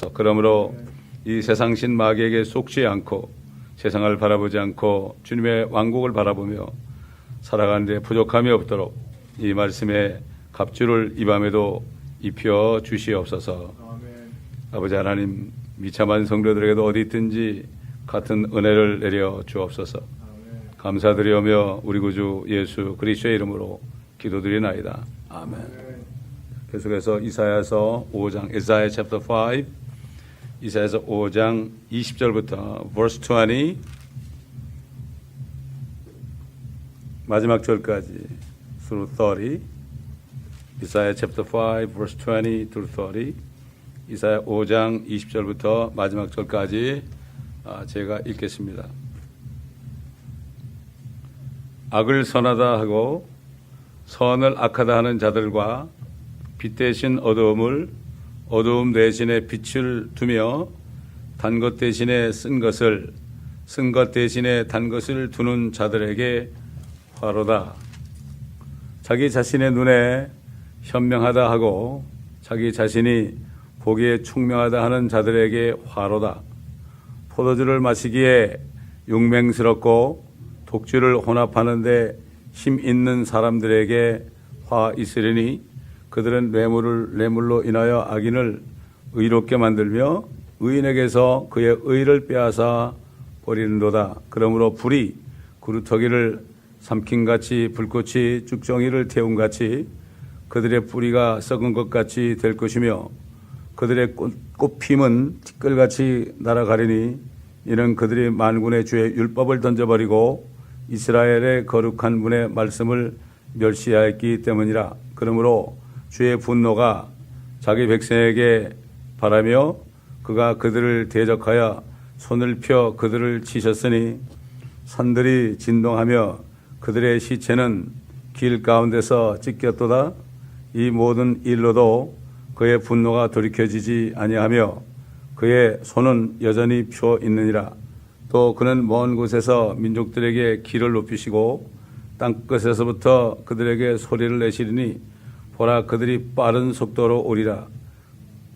주옵소서. 그러므로 이 세상신 마귀에게 속지 않고 세상을 바라보지 않고 주님의 왕국을 바라보며 살아가는 데 부족함이 없도록 이 말씀의 갑주를 이 밤에도 입혀 주시옵소서. 아버지 하나님, 미참한 성도들에게도 어디 있든지 같은 은혜를 내려 주옵소서. 감사드리오며 우리 구주 예수 그리스도의 이름으로 기도드리나이다. 아멘. 계속해서 이사야서 5장, Isaiah chapter 5, 이사야서 5장 20절부터 verse 20 마지막 절까지 through 30, 이사야 chapter 5 verse 20 through 30, 이사야 5장 20절부터 마지막 절까지 제가 읽겠습니다. 악을 선하다 하고 선을 악하다 하는 자들과 빛 대신 어두움을 어두움 대신에 빛을 두며 단 것 대신에 쓴 것을 쓴 것 대신에 단 것을 두는 자들에게 화로다. 자기 자신의 눈에 현명하다 하고 자기 자신이 보기에 총명하다 하는 자들에게 화로다. 포도주를 마시기에 용맹스럽고 독주를 혼합하는데 힘 있는 사람들에게 화 있으리니 그들은 뇌물로 인하여 악인을 의롭게 만들며 의인에게서 그의 의를 빼앗아 버리는도다. 그러므로 불이 구루터기를 삼킨같이 불꽃이 쭉정이를 태운같이 그들의 뿌리가 썩은 것 같이 될 것이며 그들의 꽃핌은 티끌같이 날아가리니 이는 그들이 만군의 주의 율법을 던져버리고 이스라엘의 거룩한 분의 말씀을 멸시하였기 때문이라. 그러므로 주의 분노가 자기 백성에게 바라며 그가 그들을 대적하여 손을 펴 그들을 치셨으니 산들이 진동하며 그들의 시체는 길 가운데서 찢겼도다. 이 모든 일로도 그의 분노가 돌이켜지지 아니하며 그의 손은 여전히 펴 있느니라. 또 그는 먼 곳에서 민족들에게 길을 높이시고 땅끝에서부터 그들에게 소리를 내시리니 보라, 그들이 빠른 속도로 오리라.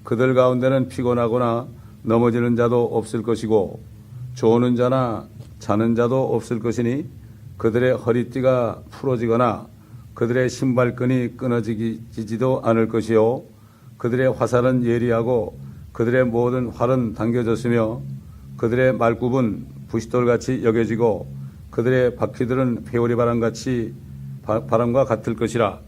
그들 가운데는 피곤하거나 넘어지는 자도 없을 것이고 조는 자나 자는 자도 없을 것이니 그들의 허리띠가 풀어지거나 그들의 신발끈이 끊어지지도 않을 것이요 그들의 화살은 예리하고 그들의 모든 활은 당겨졌으며 그들의 말굽은 부싯돌같이 여겨지고 그들의 바퀴들은 회오리 바람과 같을 것이라.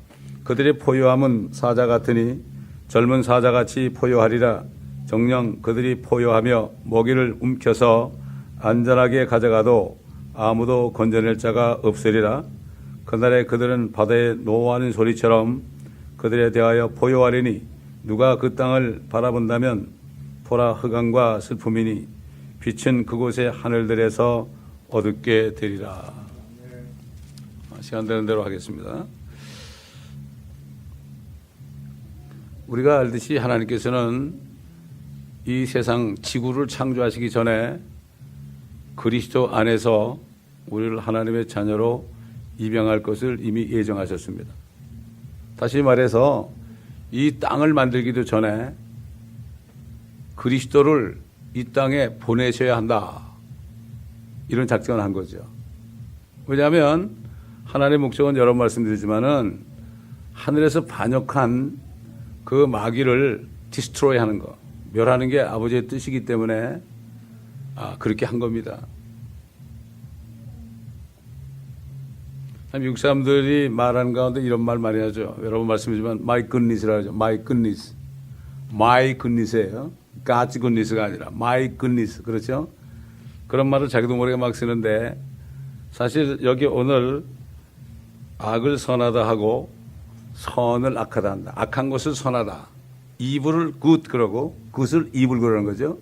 그들의 포효함은 사자 같으니 젊은 사자같이 포효하리라. 정녕 그들이 포효하며 먹이를 움켜서 안전하게 가져가도 아무도 건져낼 자가 없으리라. 그날에 그들은 바다에 노하는 소리처럼 그들에 대하여 포효하리니 누가 그 땅을 바라본다면 보라, 흑암과 슬픔이니 빛은 그곳의 하늘들에서 어둡게 되리라. 시간 되는 대로 하겠습니다. 우리가 알듯이 하나님께서는 이 세상 지구를 창조하시기 전에 그리스도 안에서 우리를 하나님의 자녀로 입양할 것을 이미 예정하셨습니다. 다시 말해서 이 땅을 만들기도 전에 그리스도를 이 땅에 보내셔야 한다. 이런 작정을 한 거죠. 왜냐하면 하나님의 목적은 여러 번 말씀드리지만은 하늘에서 반역한 그 마귀를 디스트로이 하는 거, 멸하는 게 아버지의 뜻이기 때문에 그렇게 한 겁니다. 미국 사람들이 말하는 가운데 이런 말 많이 하죠. 여러 번 말씀드리지만 my goodness라고 하죠. my goodness. my goodness예요. God's goodness가 아니라 my goodness. 그렇죠? 그런 말을 자기도 모르게 막 쓰는데 사실 여기 오늘 악을 선하다 하고 선을 악하다 한다. 악한 것을 선하다. evil을 good 그러고 good을 evil 그러는 거죠.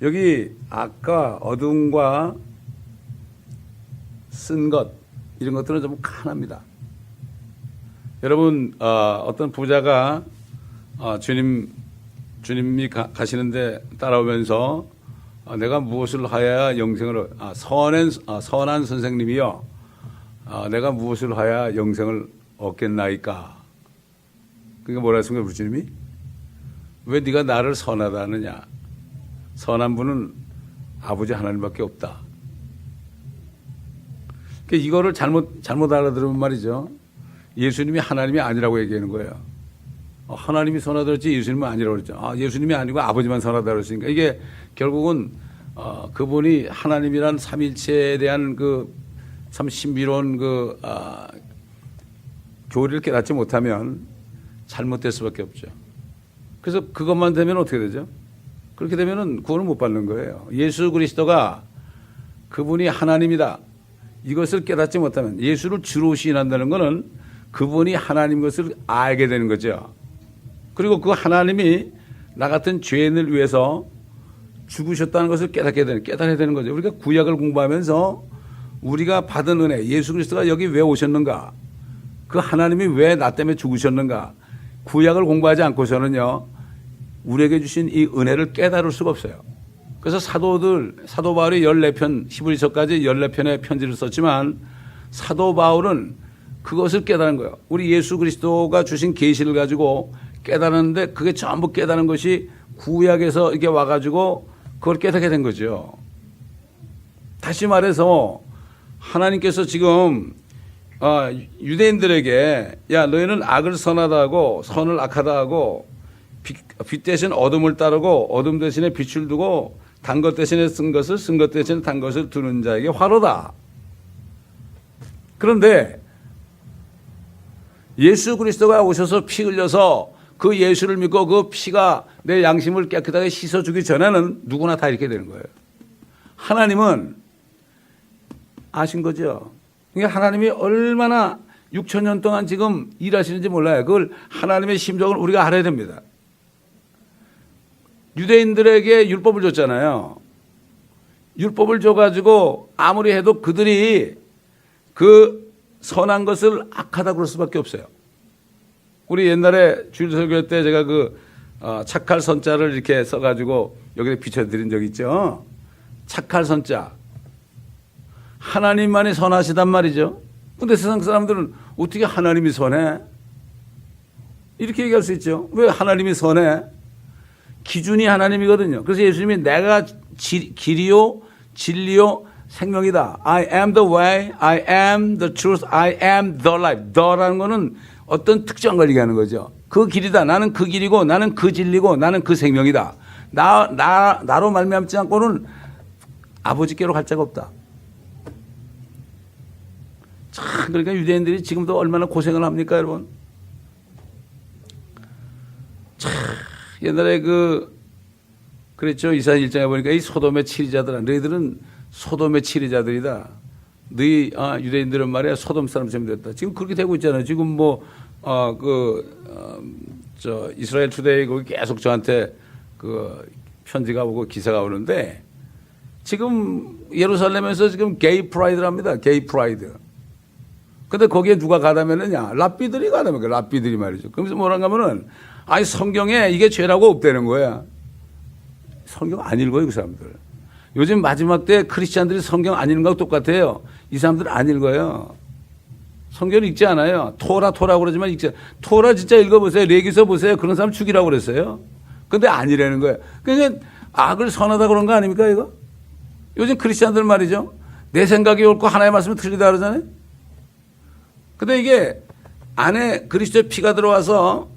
여기 악과 어둠과 쓴 것 이런 것들은 좀 칸합니다. 여러분 어떤 부자가 주님이 가시는데 따라오면서 내가 무엇을 하여야 영생을 선한 선생님이여 내가 무엇을 하여야 영생을 얻겠나이까. 그러니까 뭐라 했습니까, 주님이? 왜 네가 나를 선하다 하느냐? 선한 분은 아버지 하나님밖에 없다. 그러니까 이거를 잘못 알아들으면 말이죠. 예수님이 하나님이 아니라고 얘기하는 거예요. 하나님이 선하다 그랬지 예수님은 아니라고 그랬죠. 예수님이 아니고 아버지만 선하다 그랬으니까 이게 결국은 그분이 하나님이란 삼일체에 대한 그 참 신비로운 교리를 깨닫지 못하면 잘못될 수밖에 없죠. 그래서 그것만 되면 어떻게 되죠? 그렇게 되면은 구원을 못 받는 거예요. 예수 그리스도가 그분이 하나님이다. 이것을 깨닫지 못하면 예수를 주로 시인한다는 것은 그분이 하나님 것을 알게 되는 거죠. 그리고 그 하나님이 나 같은 죄인을 위해서 죽으셨다는 것을 깨달아야 되는 거죠. 우리가 구약을 공부하면서 우리가 받은 은혜, 예수 그리스도가 여기 왜 오셨는가? 그 하나님이 왜 나 때문에 죽으셨는가? 구약을 공부하지 않고서는요, 우리에게 주신 이 은혜를 깨달을 수가 없어요. 그래서 사도 바울이 14편, 히브리서까지 14편의 편지를 썼지만 사도 바울은 그것을 깨달은 거예요. 우리 예수 그리스도가 주신 계시를 가지고 깨달았는데 그게 전부 깨달은 것이 구약에서 이렇게 와가지고 그걸 깨닫게 된 거죠. 다시 말해서 하나님께서 지금 유대인들에게 야 너희는 악을 선하다 하고 선을 악하다 하고 빛 대신 어둠을 따르고 어둠 대신에 빛을 두고 단 것 대신에 쓴 것을 쓴 것 대신에 단 것을 두는 자에게 화로다. 그런데 예수 그리스도가 오셔서 피 흘려서 그 예수를 믿고 그 피가 내 양심을 깨끗하게 씻어주기 전에는 누구나 다 이렇게 되는 거예요. 하나님은 아신 거죠. 그러니까 하나님이 얼마나 6,000년 동안 지금 일하시는지 몰라요. 그걸 하나님의 심정을 우리가 알아야 됩니다. 유대인들에게 율법을 줬잖아요. 율법을 줘가지고 아무리 해도 그들이 그 선한 것을 악하다고 그럴 수밖에 없어요. 우리 옛날에 주일 설교 때 제가 착할 선자를 이렇게 써가지고 여기에 비춰드린 적 있죠. 착할 선자. 하나님만이 선하시단 말이죠. 근데 세상 사람들은 어떻게 하나님이 선해? 이렇게 얘기할 수 있죠. 왜 하나님이 선해? 기준이 하나님이거든요. 그래서 예수님이 내가 길이요, 진리요, 생명이다. I am the way, I am the truth, I am the life. the라는 거는 어떤 특정 걸 얘기하는 거죠. 그 길이다. 나는 그 길이고, 나는 그 진리고, 나는 그 생명이다. 나로 말미암지 않고는 아버지께로 갈 자가 없다. 참, 그러니까 유대인들이 지금도 얼마나 고생을 합니까, 여러분? 참, 옛날에 그랬죠. 이사야 1장에 보니까 이 소돔의 치리자들아, 너희들은 소돔의 치리자들이다. 너희, 유대인들은 말이야, 소돔 사람처럼 됐다. 지금 그렇게 되고 있잖아요. 지금 이스라엘 투데이 거기 계속 저한테 편지가 오고 기사가 오는데 지금 예루살렘에서 지금 게이 프라이드랍니다. 게이 프라이드. 근데 거기에 누가 가담했느냐? 랍비들이 가담했어요. 랍비들이 말이죠. 그러면서 뭐라고 하면은, 성경에 이게 죄라고 없다는 거야. 성경 안 읽어요, 그 사람들. 요즘 마지막 때 크리스찬들이 성경 안 읽는 거하고 똑같아요. 이 사람들 안 읽어요. 성경을 읽지 않아요. 토라고 그러지만 토라 진짜 읽어보세요. 레기서 보세요. 그런 사람 죽이라고 그랬어요. 근데 아니라는 거예요. 그러니까 악을 선하다 그런 거 아닙니까, 이거? 요즘 크리스찬들 말이죠. 내 생각이 옳고 하나의 말씀이 틀리다 그러잖아요. 근데 이게 안에 그리스도의 피가 들어와서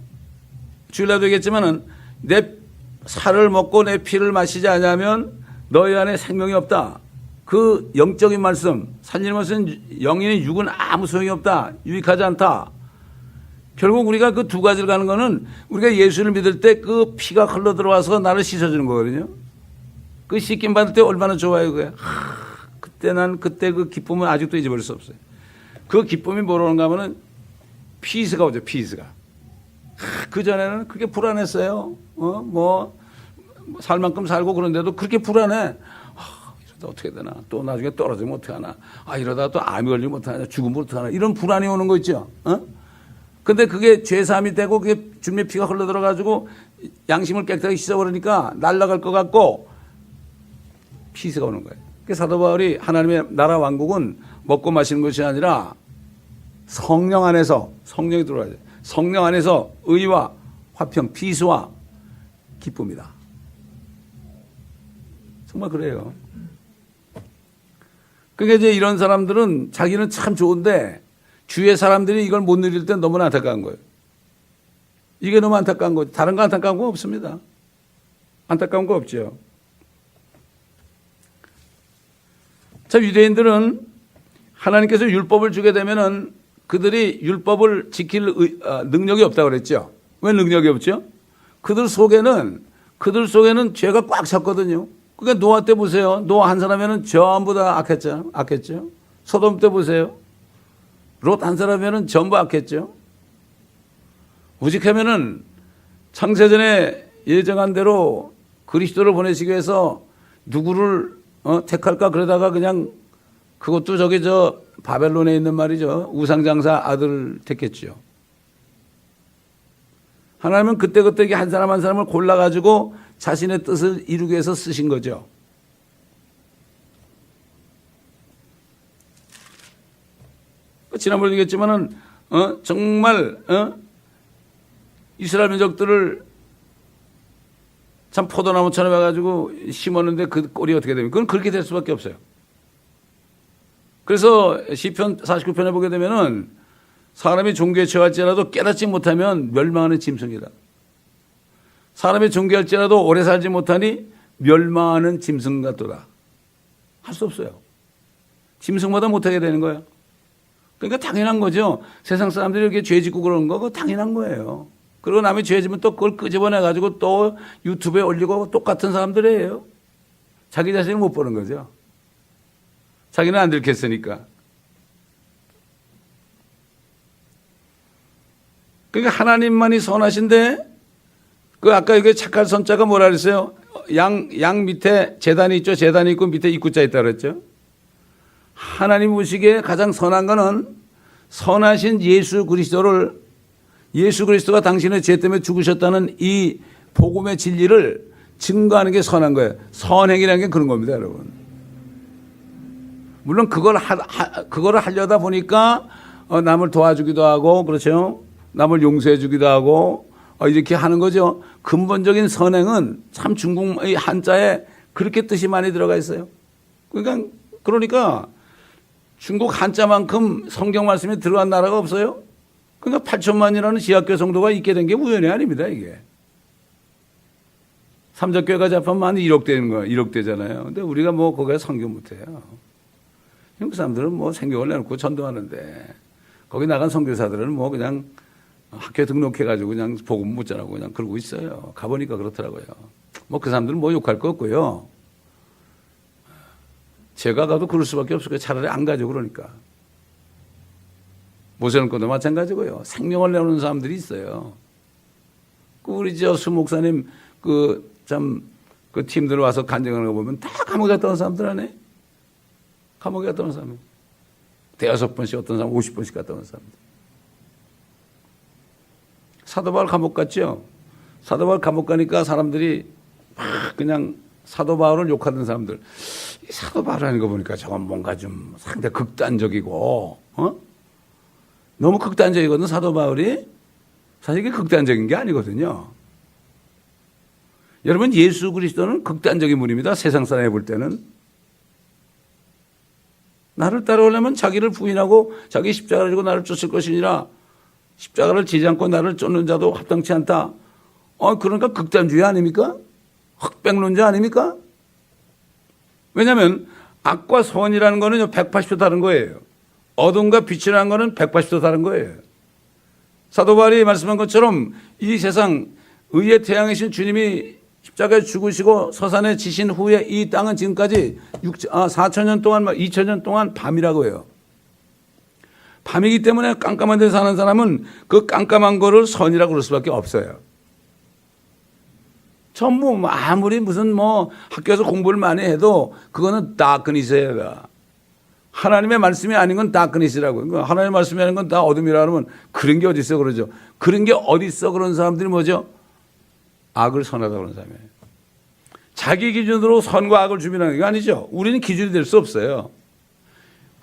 주일날도 얘기했지만은 내 살을 먹고 내 피를 마시지 않으면 너희 안에 생명이 없다. 그 영적인 말씀, 살리는 것은 영인의 육은 아무 소용이 없다. 유익하지 않다. 결국 우리가 그 두 가지를 가는 거는 우리가 예수를 믿을 때 그 피가 흘러 들어와서 나를 씻어주는 거거든요. 그 씻김 받을 때 얼마나 좋아요, 그게. 그때 그 기쁨은 아직도 잊어버릴 수 없어요. 그 기쁨이 뭐라는가 하면은 피스가 오죠, 피스가. 그전에는 그렇게 불안했어요. 살 만큼 살고 그런데도 그렇게 불안해. 이러다 어떻게 되나. 또 나중에 떨어지면 어떡하나. 이러다가 또 암이 걸리면 어떡하나. 죽으면 어떡하나. 이런 불안이 오는 거 있죠. 근데 그게 죄사함이 되고 그게 주님의 피가 흘러 들어가지고 양심을 깨끗하게 씻어버리니까 날아갈 것 같고 피스가 오는 거예요. 그래서 사도 바울이 하나님의 나라 왕국은 먹고 마시는 것이 아니라 성령 안에서 성령이 들어와야 돼요. 성령 안에서 의와 화평, 피스와 기쁩니다. 정말 그래요. 그러니까 이제 이런 사람들은 자기는 참 좋은데 주위의 사람들이 이걸 못 누릴 때 너무나 안타까운 거예요. 이게 너무 안타까운 거죠. 다른 거 안타까운 거 없습니다. 안타까운 거 없죠. 참 유대인들은 하나님께서 율법을 주게 되면은 그들이 율법을 지킬 능력이 없다고 그랬죠. 왜 능력이 없죠? 그들 속에는 죄가 꽉 찼거든요. 그러니까 노아 때 보세요. 노아 한 사람에는 전부 다 악했죠. 소돔 때 보세요. 롯 한 사람에는 전부 악했죠. 오직하면은 창세전에 예정한 대로 그리스도를 보내시기 위해서 누구를 택할까 그러다가 그냥 그것도 바벨론에 있는 말이죠. 우상장사 아들 택했죠. 하나님은 그때그때 한 사람 한 사람을 골라가지고 자신의 뜻을 이루기 위해서 쓰신 거죠. 지난번에 얘기했지만은, 정말, 이스라엘 민족들을 참 포도나무처럼 해가지고 심었는데 그 꼴이 어떻게 됩니까? 그건 그렇게 될 수밖에 없어요. 그래서 시편 49편에 보게 되면은 사람이 종교에 처할지라도 깨닫지 못하면 멸망하는 짐승이다. 사람이 종교할지라도 오래 살지 못하니 멸망하는 짐승 같도다. 할 수 없어요. 짐승마다 못하게 되는 거예요. 그러니까 당연한 거죠. 세상 사람들이 이렇게 죄 짓고 그러는 거 그거 당연한 거예요. 그리고 남이 죄 지면 또 그걸 끄집어내가지고 또 유튜브에 올리고 똑같은 사람들이에요. 자기 자신을 못 보는 거죠. 자기는 안 들켰으니까. 그러니까 하나님만이 선하신데 그 아까 이게 착할 선자가 뭐라 그랬어요? 양 밑에 재단이 있죠. 재단이 있고 밑에 입구자 있다 그랬죠. 하나님 보시기에 가장 선한 거는 선하신 예수 그리스도가 당신의 죄 때문에 죽으셨다는 이 복음의 진리를 증거하는 게 선한 거예요. 선행이라는 게 그런 겁니다, 여러분. 물론 그걸 하려다 보니까 남을 도와주기도 하고 그렇죠. 남을 용서해 주기도 하고 이렇게 하는 거죠. 근본적인 선행은 참 중국의 한자에 그렇게 뜻이 많이 들어가 있어요. 그러니까 중국 한자만큼 성경 말씀이 들어간 나라가 없어요. 그러니까 8천만이라는 지하교 성도가 있게 된 게 우연이 아닙니다, 이게. 삼적교회가 잡히면 한 1억 되는 거예요. 1억 되잖아요. 근데 우리가 거기에 성경 못해요. 그 사람들은 생경을 내놓고 전도하는데 거기 나간 선교사들은 그냥 학교 등록해가지고 그냥 복음 못 전하고 그냥 그러고 있어요. 가보니까 그렇더라고요. 그 사람들은 욕할 거 없고요. 제가 가도 그럴 수밖에 없을 거예요. 차라리 안 가죠, 그러니까. 모세는 것도 마찬가지고요. 생명을 내놓는 사람들이 있어요. 우리 수 목사님 그 팀들 와서 간증하는 거 보면 다 감옥에 갔다 온 사람들 아니에요? 감옥에 갔다 온 사람이에요. 대여섯 번씩 어떤 사람 50번씩 갔다 온 사람들. 사도 바울 감옥 갔죠? 사도 바울 감옥 가니까 사람들이 막 그냥 사도 바울을 욕하던 사람들. 이 사도 바울 하는 거 보니까 저건 뭔가 좀 상당히 극단적이고, 너무 극단적이거든, 사도 바울이. 사실 이게 극단적인 게 아니거든요. 여러분, 예수 그리스도는 극단적인 분입니다. 세상 사람이 볼 때는. 나를 따라오려면 자기를 부인하고 자기 십자가를 지고 나를 쫓을 것이니라. 십자가를 지지 않고 나를 쫓는 자도 합당치 않다. 그러니까 극단주의 아닙니까? 흑백론자 아닙니까? 왜냐하면 악과 선이라는 거는 180도 다른 거예요. 어둠과 빛이라는 거는 180도 다른 거예요. 사도 바울이 말씀한 것처럼 이 세상 의의 태양이신 주님이 십자가에 죽으시고 서산에 지신 후에 이 땅은 지금까지 4,000년 동안 2,000년 동안 밤이라고 해요. 밤이기 때문에 깜깜한 데 사는 사람은 그 깜깜한 거를 선이라고 그럴 수밖에 없어요. 전부 아무리 무슨 학교에서 공부를 많이 해도 그거는 다크니스예요. 하나님의 말씀이 아닌 건 다크니스라고. 그러니까 하나님의 말씀이 아닌 건 다 어둠이라 그러면 그런 게 어디 있어 그러죠. 그런 게 어디 있어 그런 사람들이 뭐죠? 악을 선하다고 그러는 사람이에요. 자기 기준으로 선과 악을 주민하는 게 아니죠. 우리는 기준이 될 수 없어요.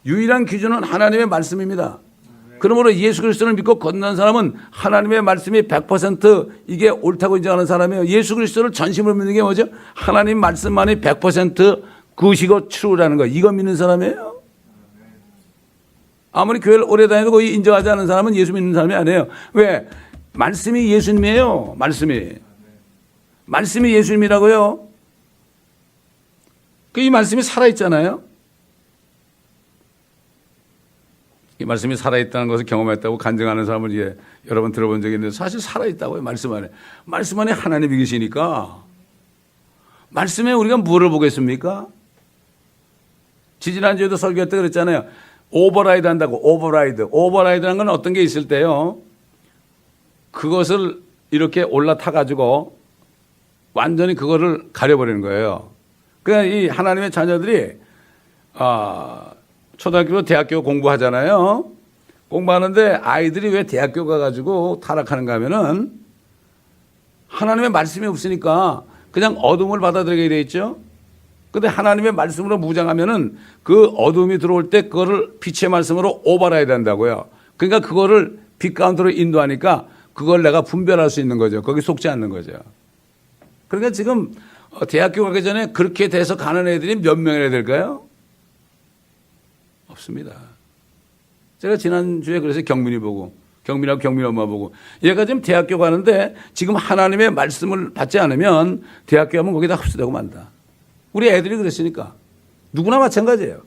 유일한 기준은 하나님의 말씀입니다. 그러므로 예수 그리스도를 믿고 건넌 사람은 하나님의 말씀이 100% 이게 옳다고 인정하는 사람이에요. 예수 그리스도를 전심으로 믿는 게 뭐죠? 하나님 말씀만이 100% 그것이고 tru라는 거. 이거 믿는 사람이에요. 아무리 교회를 오래 다녀도 거의 인정하지 않는 사람은 예수 믿는 사람이 아니에요. 왜? 말씀이 예수님이에요. 말씀이 예수님이라고요. 이 말씀이 살아있잖아요. 이 말씀이 살아있다는 것을 경험했다고 간증하는 사람을 이제 여러 번 들어본 적이 있는데 사실 살아있다고요. 말씀 안에. 말씀 안에 하나님이 계시니까 말씀에 우리가 뭐를 보겠습니까? 지지난주에도 설교할 때 그랬잖아요. 오버라이드 한다고. 오버라이드라는 건 어떤 게 있을 때요. 그것을 이렇게 올라타 가지고 완전히 그거를 가려버리는 거예요. 그러니까 이 하나님의 자녀들이 초등학교, 대학교 공부하잖아요. 공부하는데 아이들이 왜 대학교 가가지고 타락하는가 하면은 하나님의 말씀이 없으니까 그냥 어둠을 받아들이게 돼 있죠. 근데 하나님의 말씀으로 무장하면은 그 어둠이 들어올 때 그거를 빛의 말씀으로 오버라이드 한다고요. 그러니까 그거를 빛 가운데로 인도하니까 그걸 내가 분별할 수 있는 거죠. 거기 속지 않는 거죠. 그러니까 지금 대학교 가기 전에 그렇게 돼서 가는 애들이 몇 명이나 될까요? 없습니다. 제가 지난주에 그래서 경민하고 경민 엄마 보고 얘가 지금 대학교 가는데 지금 하나님의 말씀을 받지 않으면 대학교 가면 거기다 흡수되고 만다. 우리 애들이 그랬으니까 누구나 마찬가지예요.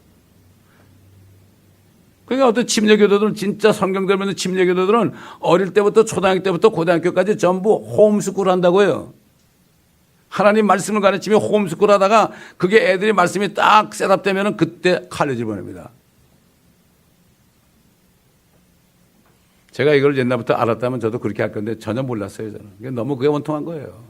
그러니까 어떤 침례교도들은 진짜 성경 들으면 침례교도들은 어릴 때부터 초등학교 때부터 고등학교까지 전부 홈스쿨 한다고요. 하나님 말씀을 가르치며 홈스쿨 하다가 그게 애들이 말씀이 딱 셋업되면 그때 칼리지 보냅니다. 제가 이걸 옛날부터 알았다면 저도 그렇게 할 건데 전혀 몰랐어요. 저는. 너무 그게 원통한 거예요.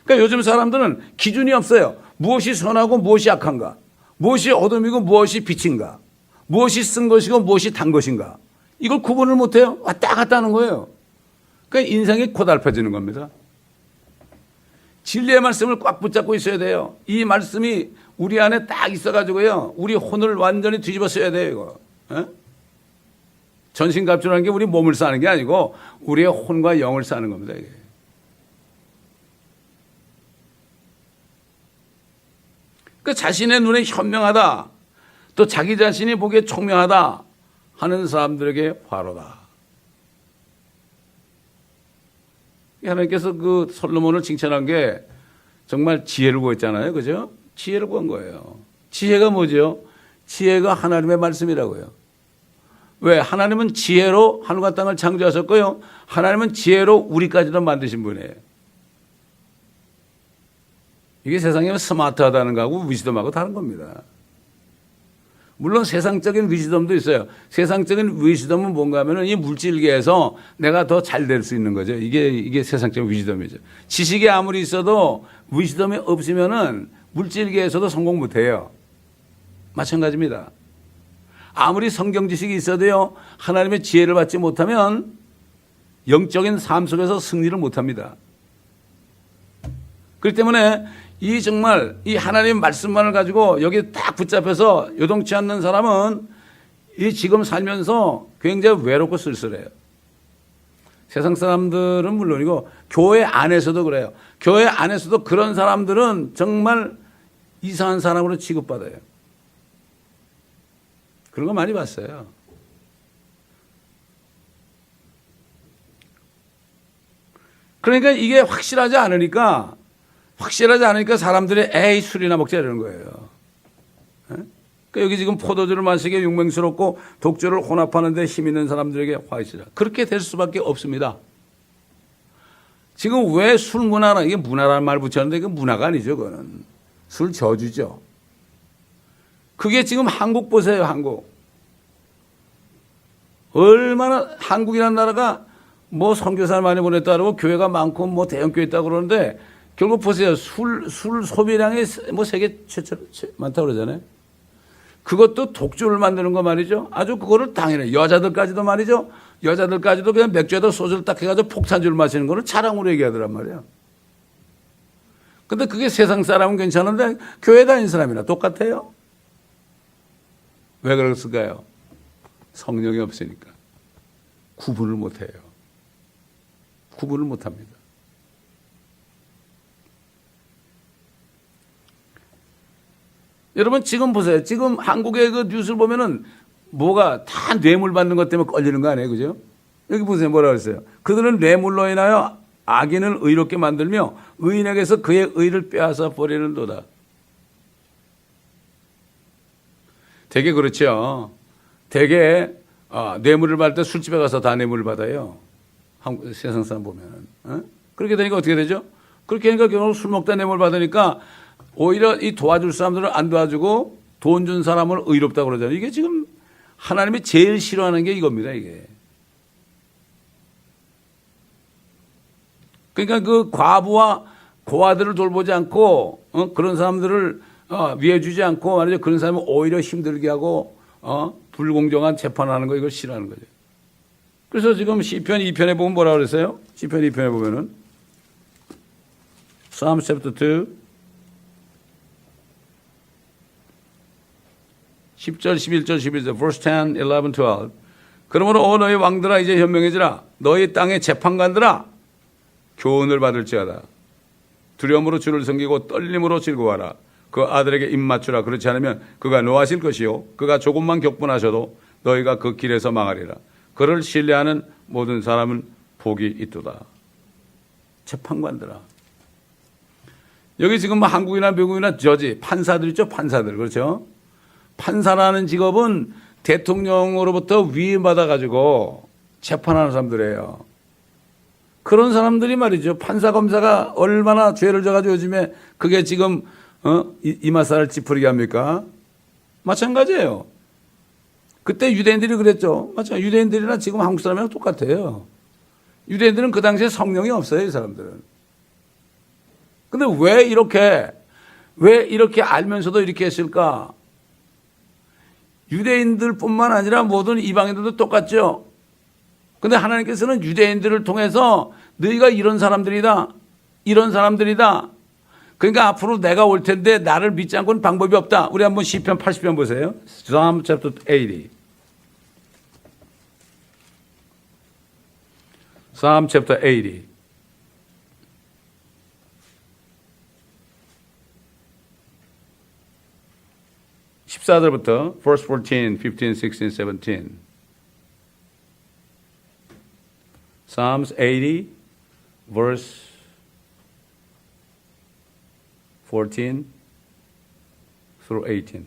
그러니까 요즘 사람들은 기준이 없어요. 무엇이 선하고 무엇이 악한가, 무엇이 어둠이고 무엇이 빛인가, 무엇이 쓴 것이고 무엇이 단 것인가, 이걸 구분을 못해요. 왔다 갔다 하는 거예요. 그러니까 인생이 고달퍼지는 겁니다. 진리의 말씀을 꽉 붙잡고 있어야 돼요. 이 말씀이 우리 안에 딱 있어가지고요, 우리 혼을 완전히 뒤집어 써야 돼요. 이거. 에? 전신갑주라는 게 우리 몸을 싸는 게 아니고 우리의 혼과 영을 싸는 겁니다. 이게. 그 자신의 눈에 현명하다, 또 자기 자신이 보기에 총명하다 하는 사람들에게 화로다. 하나님께서 그 솔로몬을 칭찬한 게 정말 지혜를 구했잖아요. 그죠? 지혜를 구한 거예요. 지혜가 뭐죠? 지혜가 하나님의 말씀이라고요. 왜? 하나님은 지혜로 하늘과 땅을 창조하셨고요. 하나님은 지혜로 우리까지도 만드신 분이에요. 이게 세상에 스마트하다는 거하고 위즈덤하고 다른 겁니다. 물론 세상적인 위즈덤도 있어요. 세상적인 위즈덤은 뭔가 하면은 이 물질계에서 내가 더 잘 될 수 있는 거죠. 이게 세상적인 위즈덤이죠. 지식이 아무리 있어도 위즈덤이 없으면은 물질계에서도 성공 못 해요. 마찬가지입니다. 아무리 성경 지식이 있어도요, 하나님의 지혜를 받지 못하면 영적인 삶 속에서 승리를 못 합니다. 그렇기 때문에 이 정말 이 하나님 말씀만을 가지고 여기 딱 붙잡혀서 요동치 않는 사람은 이 지금 살면서 굉장히 외롭고 쓸쓸해요. 세상 사람들은 물론이고 교회 안에서도 그래요. 교회 안에서도 그런 사람들은 정말 이상한 사람으로 취급받아요. 그런 거 많이 봤어요. 그러니까 이게 확실하지 않으니까 사람들이 에이 술이나 먹자 이러는 거예요. 그러니까 여기 지금 포도주를 마시기에 용맹스럽고 독주를 혼합하는데 힘 있는 사람들에게 화 있으라. 그렇게 될 수밖에 없습니다. 지금 왜 술 문화라, 이게 문화라는 말 붙였는데 이게 문화가 아니죠. 그거는 술 저주죠. 그게 지금 한국 보세요. 한국 얼마나, 한국이라는 나라가 뭐 선교사를 많이 보냈다 그러고 교회가 많고 뭐 대형 교회 있다고 그러는데 결국 보세요. 술 소비량이 뭐 세계 최초로 많다고 그러잖아요. 그것도 독주를 만드는 거 말이죠. 아주 그거를 당연히 여자들까지도 말이죠. 여자들까지도 그냥 맥주에다 소주를 딱 해가지고 폭탄주를 마시는 거를 자랑으로 얘기하더란 말이에요. 근데 그게 세상 사람은 괜찮은데 교회 다니는 사람이나 똑같아요. 왜 그랬을까요? 성령이 없으니까 구분을 못해요. 구분을 못합니다. 여러분 지금 보세요. 지금 한국의 그 뉴스를 보면은 뭐가 다 뇌물 받는 것 때문에 걸리는 거 아니에요, 그죠? 여기 보세요, 뭐라고 했어요? 그들은 뇌물로 인하여 악인을 의롭게 만들며 의인에게서 그의 의를 빼앗아 버리는도다. 되게 그렇죠. 되게 뇌물을 받을 때 술집에 가서 다 뇌물을 받아요. 한국 세상 사람 보면은. 그렇게 되니까 어떻게 되죠? 그렇게 하니까 결국 술 먹다 뇌물 받으니까 오히려 이 도와줄 사람들을 안 도와주고 돈 준 사람을 의롭다고 그러잖아요. 이게 지금 하나님이 제일 싫어하는 게 이겁니다, 이게. 그러니까 그 과부와 고아들을 돌보지 않고 그런 사람들을 위해주지 않고 말이죠. 그런 사람을 오히려 힘들게 하고 불공정한 재판하는 거 이걸 싫어하는 거죠. 그래서 지금 시편 2편에 보면 뭐라 그랬어요? 시편 2편에 보면은 Psalm chapter 2 10절, 11절, 11절, verse 10, 11, 12. 그러므로 너희 왕들아 이제 현명해지라. 너희 땅의 재판관들아 교훈을 받을지어다. 두려움으로 주를 섬기고 떨림으로 즐거워하라. 그 아들에게 입 맞추라. 그렇지 않으면 그가 노하실 것이요 그가 조금만 격분하셔도 너희가 그 길에서 망하리라. 그를 신뢰하는 모든 사람은 복이 있도다. 재판관들아. 여기 지금 뭐 한국이나 미국이나 저지 판사들 있죠. 판사들. 그렇죠. 판사라는 직업은 대통령으로부터 위임받아 가지고 재판하는 사람들이에요. 그런 사람들이 말이죠. 판사 검사가 얼마나 죄를 져가지고 요즘에 그게 지금 이마살을 찌푸리게 합니까? 마찬가지예요. 그때 유대인들이 그랬죠. 맞죠? 유대인들이나 지금 한국 사람이랑 똑같아요. 유대인들은 그 당시에 성령이 없어요, 이 사람들은. 근데 왜 이렇게 알면서도 이렇게 했을까? 유대인들뿐만 아니라 모든 이방인들도 똑같죠. 근데 하나님께서는 유대인들을 통해서 너희가 이런 사람들이다. 그러니까 앞으로 내가 올 텐데 나를 믿지 않고는 방법이 없다. 우리 한번 시편 80편 보세요. Psalm chapter 80. Psalm chapter 80. (14절부터) verse 14, 15, 16, 17. Psalms 80, verse 14 through 18.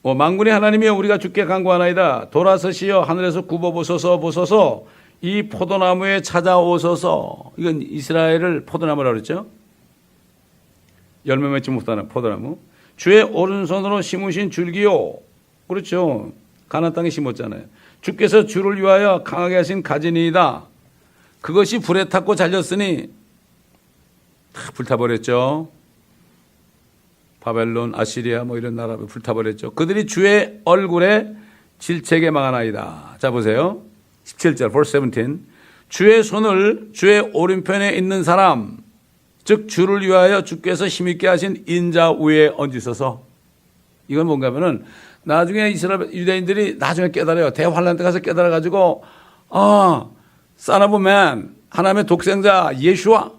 만군의 하나님이여 우리가 주께 간구하나이다. 돌아서시어 하늘에서 굽어보소서. 이 포도나무에 찾아오소서. 이건 이스라엘을 포도나무라고 그랬죠. 열매 맺지 못하는 포도나무. 주의 오른손으로 심으신 줄기요. 그렇죠. 가나안 땅에 심었잖아요. 주께서 주를 위하여 강하게 하신 가지니이다. 그것이 불에 탔고 잘렸으니 다 불타버렸죠. 바벨론, 아시리아 뭐 이런 나라 불타버렸죠. 그들이 주의 얼굴에 질책에 망하나이다. 자 보세요. 17절 verse 17. 주의 손을 주의 오른편에 있는 사람 즉 주를 위하여 주께서 힘있게 하신 인자 위에 얹으소서. 이건 뭔가 하면은 나중에 이스라엘 유대인들이 나중에 깨달아요. 대환란 때 가서 깨달아가지고 Son of Man 하나님의 독생자 예수와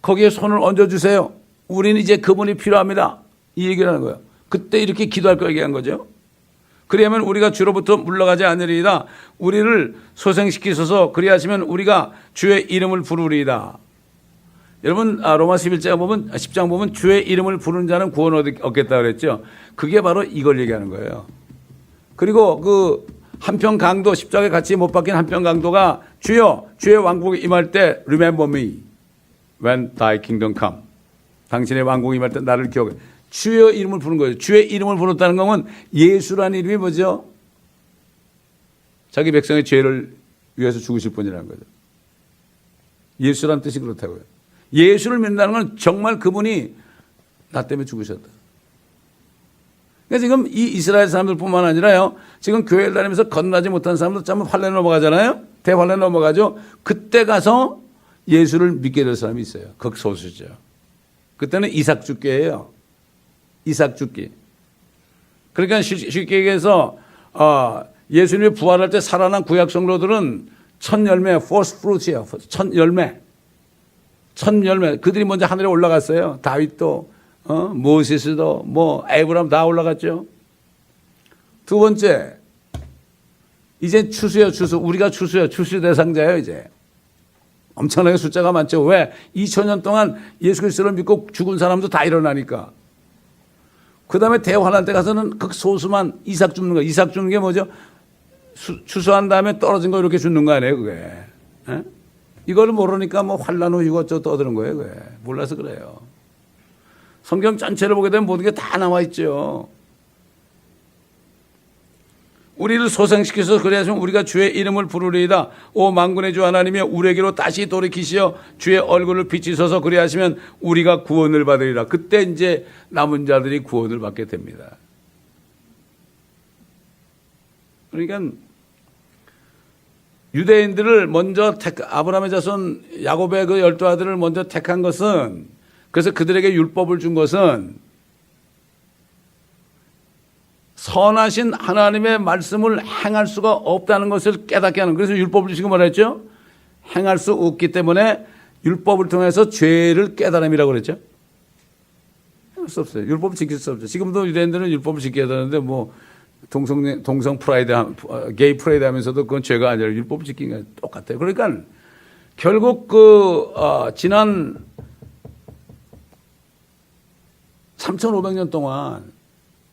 거기에 손을 얹어주세요. 우리는 이제 그분이 필요합니다. 이 얘기를 하는 거예요. 그때 이렇게 기도할 거 얘기한 거죠. 그러면 우리가 주로부터 물러가지 않으리이다. 우리를 소생시키소서. 그리하시면 우리가 주의 이름을 부르리이다. 여러분 로마 10장 보면 주의 이름을 부르는 자는 구원을 얻겠다 그랬죠. 그게 바로 이걸 얘기하는 거예요. 그리고 그 한편 강도 십자가에 같이 못 박힌 한편 강도가 주여 주의 왕국이 임할 때 remember me when thy kingdom come. 당신의 왕국이 임할 때 나를 기억해. 주의 이름을 부른 거예요. 주의 이름을 부른다는 것은 예수라는 이름이 뭐죠? 자기 백성의 죄를 위해서 죽으실 분이라는 거죠. 예수라는 뜻이 그렇다고요. 예수를 믿는다는 건 정말 그분이 나 때문에 죽으셨다. 그러니까 지금 이 이스라엘 사람들뿐만 아니라요. 지금 교회를 다니면서 건너지 못한 사람들 참 환란에 넘어가잖아요. 대환란에 넘어가죠. 그때 가서 예수를 믿게 될 사람이 있어요. 극소수죠. 그때는 이삭 죽기예요. 이삭 죽기. 그러니까 쉽게 얘기해서 예수님이 부활할 때 살아난 구약 성도들은 첫 열매, first fruits이에요. 첫 열매. 첫 열매. 그들이 먼저 하늘에 올라갔어요. 다윗도, 모세스도, 에브람 다 올라갔죠. 두 번째, 이제 추수예요, 추수. 우리가 추수예요. 추수 대상자예요, 이제. 엄청나게 숫자가 많죠. 왜? 2000년 동안 예수 그리스도를 믿고 죽은 사람도 다 일어나니까. 그 다음에 대환란 때 가서는 극소수만 이삭 줍는 거. 이삭 주는 게 뭐죠? 추수한 다음에 떨어진 거 이렇게 주는 거 아니에요, 그게. 에? 이거를 모르니까 환란 후 이것저것 떠드는 거예요, 그게. 몰라서 그래요. 성경 전체를 보게 되면 모든 게 다 나와 있죠. 우리를 소생시켜서 그래야지만 우리가 주의 이름을 부르리이다. 오 만군의 주 하나님이여 우리에게로 다시 돌이키시어 주의 얼굴을 비치소서 그리하시면 우리가 구원을 받으리라. 그때 이제 남은 자들이 구원을 받게 됩니다. 그러니까 유대인들을 먼저 아브라함의 자손 야곱의 그 12아들을 먼저 택한 것은, 그래서 그들에게 율법을 준 것은 선하신 하나님의 말씀을 행할 수가 없다는 것을 깨닫게 하는, 그래서 율법을 주시고 뭐라 했죠? 행할 수 없기 때문에 율법을 통해서 죄를 깨달음이라고 그랬죠. 행할 수 없어요. 율법을 지킬 수 없죠. 지금도 유대인들은 율법을 지켜야 되는데 동성 프라이드, 게이 프라이드 하면서도 그건 죄가 아니라 율법을 지키는 게 똑같아요. 그러니까 결국 지난 3,500년 동안,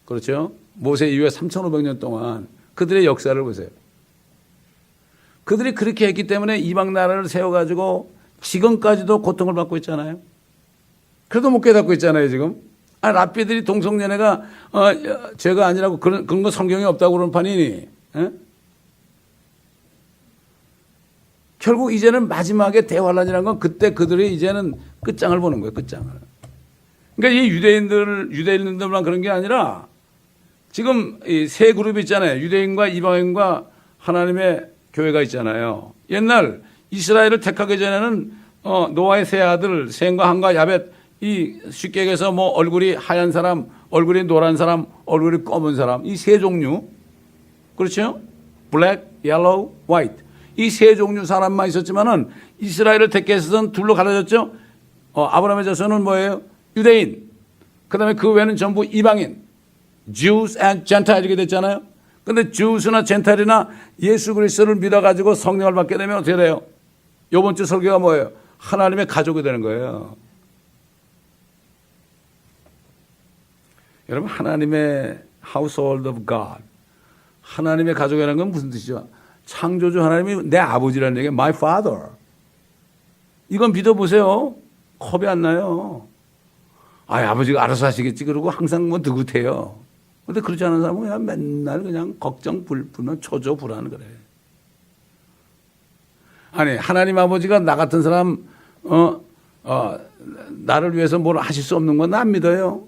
그렇죠? 모세 이후에 3,500년 동안 그들의 역사를 보세요. 그들이 그렇게 했기 때문에 이방 나라를 세워가지고 지금까지도 고통을 받고 있잖아요. 그래도 못 깨닫고 있잖아요, 지금. 랍비들이 동성연애가 죄가 아니라고 그런 거 성경에 없다고 그러는 판이니. 에? 결국 이제는 마지막에 대환란이라는 건 그때 그들이 이제는 끝장을 보는 거예요, 끝장을. 그러니까 이 유대인들만 그런 게 아니라 지금 이 세 그룹이 있잖아요. 유대인과 이방인과 하나님의 교회가 있잖아요. 옛날 이스라엘을 택하기 전에는 노아의 세 아들 셈과 함과 야벳, 이 쉽게 얘기해서 얼굴이 하얀 사람, 얼굴이 노란 사람, 얼굴이 검은 사람, 이 세 종류, 그렇죠? 블랙, 옐로우, 화이트, 이 세 종류 사람만 있었지만은 이스라엘을 택해서는 둘로 갈라졌죠. 아브라함의 자손은 뭐예요? 유대인. 그다음에 그 외에는 전부 이방인. Jews and Gentiles 이렇게 됐잖아요. 근데 Jews나 Gentile이나 예수 그리스도를 믿어가지고 성령을 받게 되면 어떻게 돼요? 이번 주 설교가 뭐예요? 하나님의 가족이 되는 거예요. 여러분, 하나님의 household of God, 하나님의 가족이라는 건 무슨 뜻이죠? 창조주 하나님이 내 아버지라는 얘기예요. My father. 이건 믿어보세요. 겁이 안 나요. 아버지가 알아서 하시겠지. 그러고 항상 느긋해요. 근데 그렇지 않은 사람은 그냥 맨날 그냥 걱정, 불만, 초조, 불안 그래. 아니, 하나님 아버지가 나 같은 사람, 나를 위해서 뭘 하실 수 없는 건 안 믿어요.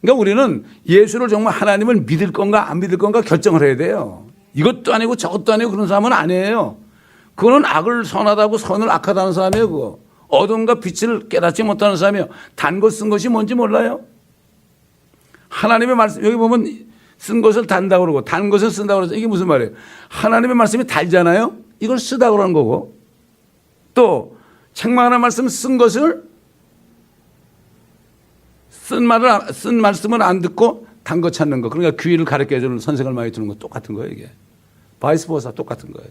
그러니까 우리는 예수를 정말 하나님을 믿을 건가 안 믿을 건가 결정을 해야 돼요. 이것도 아니고 저것도 아니고 그런 사람은 아니에요. 그거는 악을 선하다고 선을 악하다는 사람이에요, 그거. 어둠과 빛을 깨닫지 못하는 사람이에요. 단 것 쓴 것이 뭔지 몰라요? 하나님의 말씀, 여기 보면 쓴 것을 단다고 그러고 단 것을 쓴다고 그러죠. 이게 무슨 말이에요? 하나님의 말씀이 달잖아요? 이걸 쓰다고 그러는 거고, 또 책망하는 말씀 쓴 것을 쓴 말씀을 안 듣고 단 거 찾는 거. 그러니까 귀를 가르쳐 주는 선생을 많이 두는 거 똑같은 거예요, 이게. 바이스 버사 똑같은 거예요.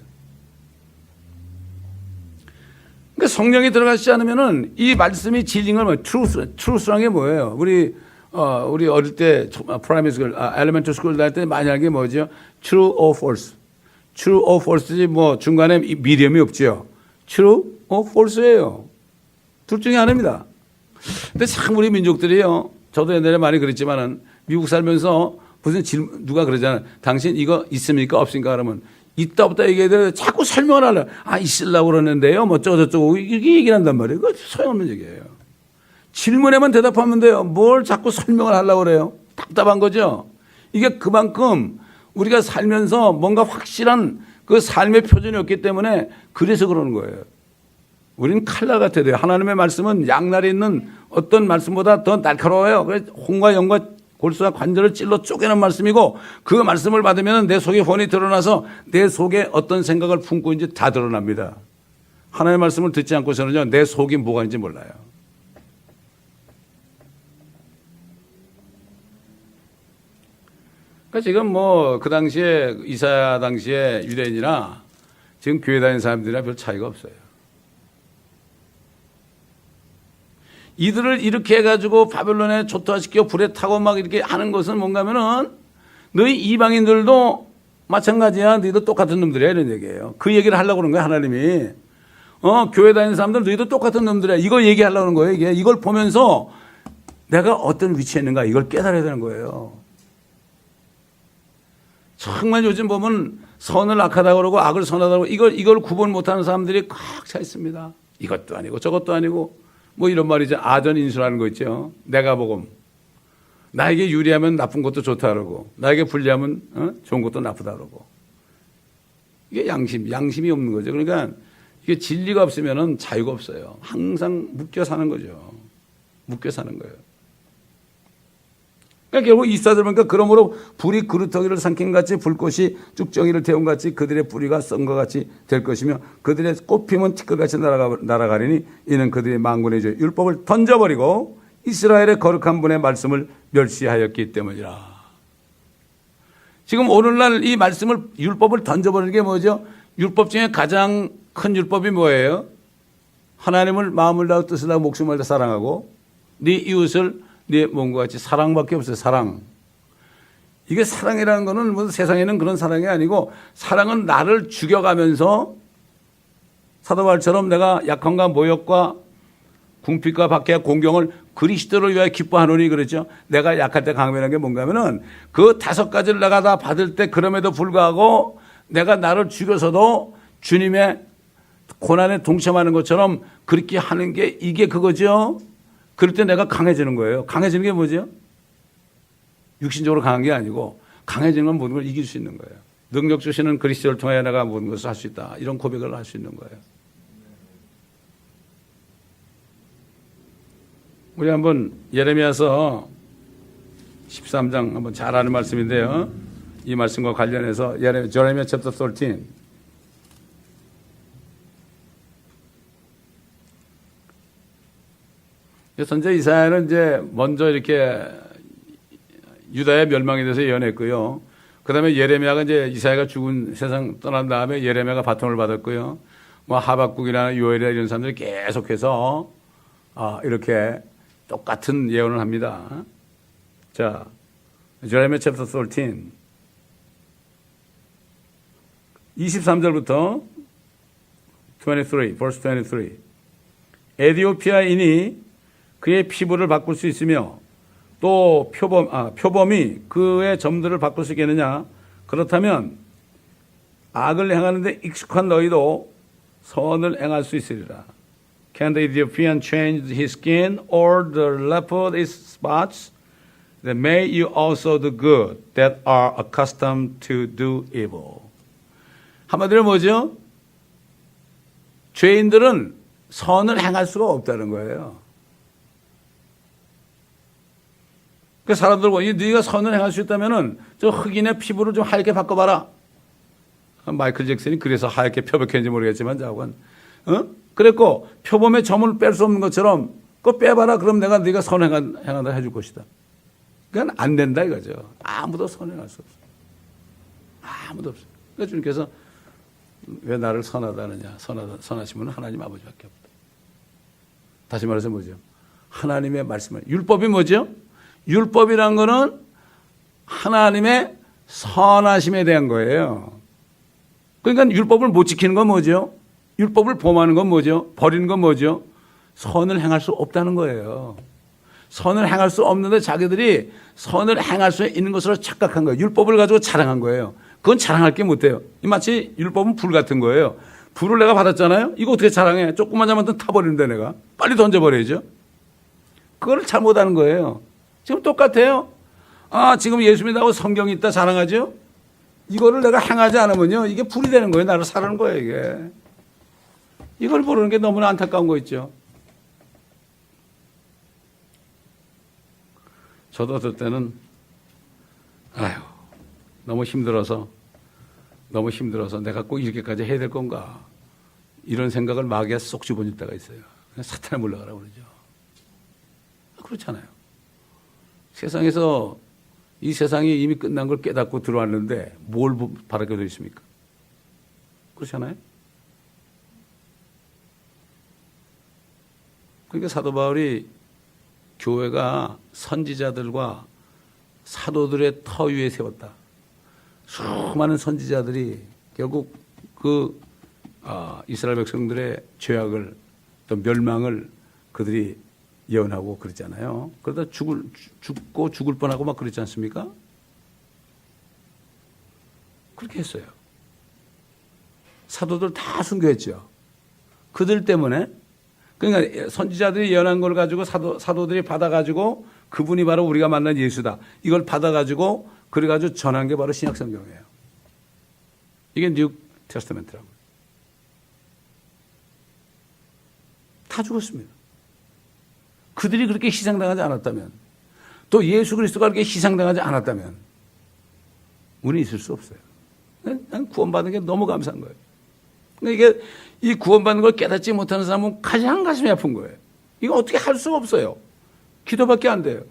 그러니까 성령이 들어가지 않으면은 이 말씀이 진리인 걸 truth라는 게 뭐예요? 우리 어릴 때 프라이머리 스쿨, 엘리멘터리 스쿨 다닐 때 많이 하는 게 뭐죠? True or false. True or false지 중간에 미디엄이 없죠. True or false예요. 둘 중에 하나입니다. 근데 참 우리 민족들이요. 저도 옛날에 많이 그랬지만은 미국 살면서 무슨 누가 그러잖아요. 당신 이거 있습니까? 없습니까? 그러면 있다 없다 얘기해야 되는데 자꾸 설명을 하려. 있으려고 그러는데요. 저쩌고 이렇게 얘기를 한단 말이에요. 그거 소용없는 얘기예요. 질문에만 대답하면 돼요. 뭘 자꾸 설명을 하려고 그래요. 답답한 거죠. 이게 그만큼 우리가 살면서 뭔가 확실한 그 삶의 표준이 없기 때문에 그래서 그러는 거예요. 우리는 칼날 같아야 돼요. 하나님의 말씀은 양날이 있는 어떤 말씀보다 더 날카로워요. 그래서 홍과 영과 골수와 관절을 찔러 쪼개는 말씀이고 그 말씀을 받으면 내 속에 혼이 드러나서 내 속에 어떤 생각을 품고 있는지 다 드러납니다. 하나님의 말씀을 듣지 않고서는요, 내 속이 뭐가 있는지 몰라요. 그러니까 지금 뭐 그 당시에 이사야 당시에 유대인이나 지금 교회 다니는 사람들이랑 별 차이가 없어요. 이들을 이렇게 해가지고 바벨론에 초토화시켜 불에 타고 막 이렇게 하는 것은 뭔가 하면은 너희 이방인들도 마찬가지야. 너희도 똑같은 놈들이야. 이런 얘기예요. 그 얘기를 하려고 그러는 거야, 하나님이. 교회 다니는 사람들 너희도 똑같은 놈들이야. 이걸 얘기하려고 하는 거예요, 이게. 이걸 보면서 내가 어떤 위치에 있는가 이걸 깨달아야 되는 거예요. 정말 요즘 보면 선을 악하다고 그러고 악을 선하다고 이걸 구분 못하는 사람들이 꽉 차 있습니다. 이것도 아니고 저것도 아니고 뭐 이런 말이죠. 아전인수라는 거 있죠. 내가 복음. 나에게 유리하면 나쁜 것도 좋다 그러고 나에게 불리하면 좋은 것도 나쁘다 그러고 이게 양심이 없는 거죠. 그러니까 이게 진리가 없으면 자유가 없어요. 항상 묶여 사는 거죠. 묶여 사는 거예요. 그러니까 결국 이사들 보니까 그러므로 불이 그루터기를 삼킨 같이 불꽃이 쭉정이를 태운 같이 그들의 뿌리가 썬 것 같이 될 것이며 그들의 꽃피면 티끌같이 날아가리니 이는 그들의 망군의 죄 율법을 던져버리고 이스라엘의 거룩한 분의 말씀을 멸시하였기 때문이라. 지금 오늘날 이 말씀을 율법을 던져버리는 게 뭐죠? 율법 중에 가장 큰 율법이 뭐예요? 하나님을 마음을 다하고 뜻을 다하고 목숨을 다해 사랑하고 네 이웃을 네 몸과 같이 사랑밖에 없어요. 사랑. 이게 사랑이라는 거는 뭐 세상에는 그런 사랑이 아니고 사랑은 나를 죽여가면서 사도 바울처럼 내가 약함과 모욕과 궁핍과 박해와 공경을 그리스도를 위하여 기뻐하노니 그랬죠. 내가 약할 때 강변한 게 뭔가 하면은 그 5가지를 내가 다 받을 때 그럼에도 불구하고 내가 나를 죽여서도 주님의 고난에 동참하는 것처럼 그렇게 하는 게 이게 그거죠. 그럴 때 내가 강해지는 거예요. 강해지는 게 뭐죠? 육신적으로 강한 게 아니고 강해지는 건 모든 걸 이길 수 있는 거예요. 능력 주시는 그리스도를 통해 내가 모든 것을 할 수 있다. 이런 고백을 할 수 있는 거예요. 우리 한번 예레미야서 13장 한번 잘 아는 말씀인데요. 이 말씀과 관련해서 Jeremiah chapter 13. 선제 이사야는 이제 먼저 이렇게 유다의 멸망에 대해서 예언했고요. 그 다음에 예레미야가 이제 이사야가 죽은 세상 떠난 다음에 예레미야가 바통을 받았고요. 뭐 하박국이나 요엘이나 이런 사람들이 계속해서 이렇게 똑같은 예언을 합니다. 자, Jeremiah chapter 13. 23절부터 23, verse 23. 에디오피아인이 그의 피부를 바꿀 수 있으며 또 표범이 그의 점들을 바꿀 수 있겠느냐? 그렇다면 악을 행하는데 익숙한 너희도 선을 행할 수 있으리라. Can the Ethiopian change his skin or the leopard its spots? Then may you also do good that are accustomed to do evil. 한마디로 뭐죠? 죄인들은 선을 행할 수가 없다는 거예요. 그 사람들 보니 네가 선을 행할 수 있다면은 저 흑인의 피부를 좀 하얗게 바꿔봐라. 마이클 잭슨이 그래서 하얗게 표백했는지 모르겠지만 자관. 그랬고 표범의 점을 뺄 수 없는 것처럼 그거 빼봐라. 그럼 내가 네가 선행한다 해줄 것이다. 그건 안 된다 이거죠. 아무도 선행할 수 없어. 아무도 없어. 그러니까 주님께서 왜 나를 선하다 하느냐. 선하시면 하나님 아버지밖에 없다. 다시 말해서 뭐죠? 하나님의 말씀을. 율법이 뭐죠? 율법이란 거는 하나님의 선하심에 대한 거예요. 그러니까 율법을 못 지키는 건 뭐죠? 율법을 범하는 건 뭐죠? 버리는 건 뭐죠? 선을 행할 수 없다는 거예요. 선을 행할 수 없는데 자기들이 선을 행할 수 있는 것으로 착각한 거예요. 율법을 가지고 자랑한 거예요. 그건 자랑할 게 못 돼요. 마치 율법은 불 같은 거예요. 불을 내가 받았잖아요. 이거 어떻게 자랑해? 조금만 잘못하면 타버리는데 내가. 빨리 던져버려야죠. 그걸 잘못하는 거예요. 지금 똑같아요. 지금 예수 믿다고 성경이 있다 자랑하죠? 이거를 내가 행하지 않으면요. 이게 불이 되는 거예요. 나를 사르는 거예요, 이게. 이걸 모르는 게 너무나 안타까운 거 있죠. 저도 어떨 때는 너무 힘들어서 내가 꼭 이렇게까지 해야 될 건가, 이런 생각을 마귀가 쏙 집어줄 때가 있어요. 그냥 사탄에 물러가라고 그러죠. 그렇잖아요. 세상에서 이 세상이 이미 끝난 걸 깨닫고 들어왔는데 뭘 바라게 되어 있습니까? 그렇잖아요. 그러니까 사도 바울이 교회가 선지자들과 사도들의 터 위에 세웠다. 수많은 선지자들이 결국 이스라엘 백성들의 죄악을, 또 멸망을 그들이 예언하고 그랬잖아요. 그러다 죽고 죽을 뻔하고 막 그랬지 않습니까? 그렇게 했어요. 사도들 다 순교했죠. 그들 때문에. 그러니까 선지자들이 예언한 걸 가지고 사도들이 받아가지고 그분이 바로 우리가 만난 예수다, 이걸 받아가지고 그래가지고 전한 게 바로 신약성경이에요. 이게 뉴 테스트먼트라고. 다 죽었습니다. 그들이 그렇게 희생당하지 않았다면, 또 예수 그리스도가 그렇게 희생당하지 않았다면 우리는 있을 수 없어요. 난 구원받은 게 너무 감사한 거예요. 이게 이 구원받는 걸 깨닫지 못하는 사람은 가장 가슴이 아픈 거예요. 이거 어떻게 할 수가 없어요. 기도밖에 안 돼요.